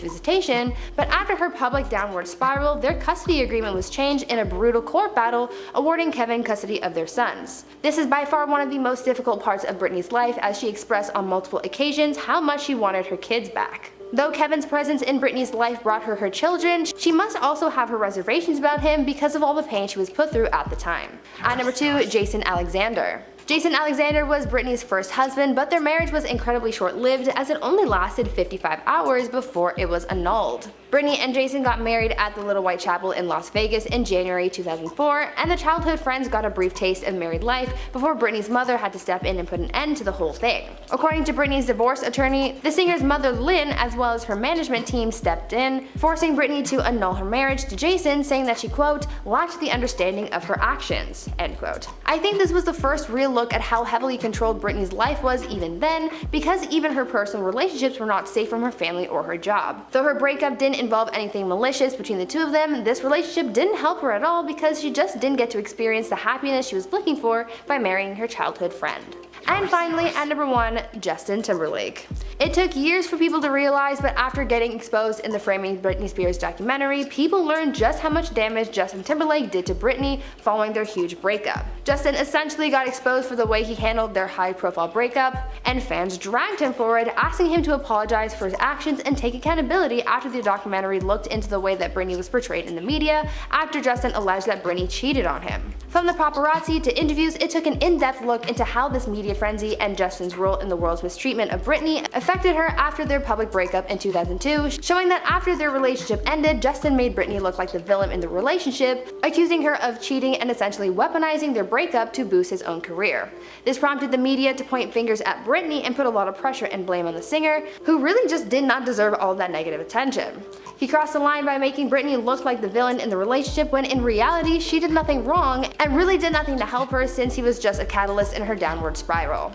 visitation, but after her public downward spiral, their custody agreement was changed in a brutal court battle, awarding Kevin custody of their sons. This is by far one of the most difficult parts of Britney's life, as she expressed on multiple occasions how much she wanted her kids back. Though Kevin's presence in Britney's life brought her children, she must also have her reservations about him because of all the pain she was put through at the time. At number 2, Jason Alexander. Jason Alexander was Britney's first husband, but their marriage was incredibly short-lived as it only lasted 55 hours before it was annulled. Britney and Jason got married at the Little White Chapel in Las Vegas in January 2004, and the childhood friends got a brief taste of married life before Britney's mother had to step in and put an end to the whole thing. According to Britney's divorce attorney, the singer's mother Lynn, as well as her management team, stepped in, forcing Britney to annul her marriage to Jason, saying that she, quote, lacked the understanding of her actions, end quote. I think this was the first real look at how heavily controlled Britney's life was even then, because even her personal relationships were not safe from her family or her job. Though her breakup didn't involve anything malicious between the two of them, this relationship didn't help her at all because she just didn't get to experience the happiness she was looking for by marrying her childhood friend. And finally, at number 1, Justin Timberlake. It took years for people to realize, but after getting exposed in the Framing Britney Spears documentary, people learned just how much damage Justin Timberlake did to Britney following their huge breakup. Justin essentially got exposed for the way he handled their high-profile breakup, and fans dragged him for it, asking him to apologize for his actions and take accountability after the documentary looked into the way that Britney was portrayed in the media after Justin alleged that Britney cheated on him. From the paparazzi to interviews, it took an in-depth look into how this media frenzy and Justin's role in the world's mistreatment of Britney affected her after their public breakup in 2002, showing that after their relationship ended, Justin made Britney look like the villain in the relationship, accusing her of cheating and essentially weaponizing their breakup to boost his own career. career. This prompted the media to point fingers at Britney and put a lot of pressure and blame on the singer, who really just did not deserve all of that negative attention. He crossed the line by making Britney look like the villain in the relationship when in reality she did nothing wrong and really did nothing to help her, since he was just a catalyst in her downward spiral.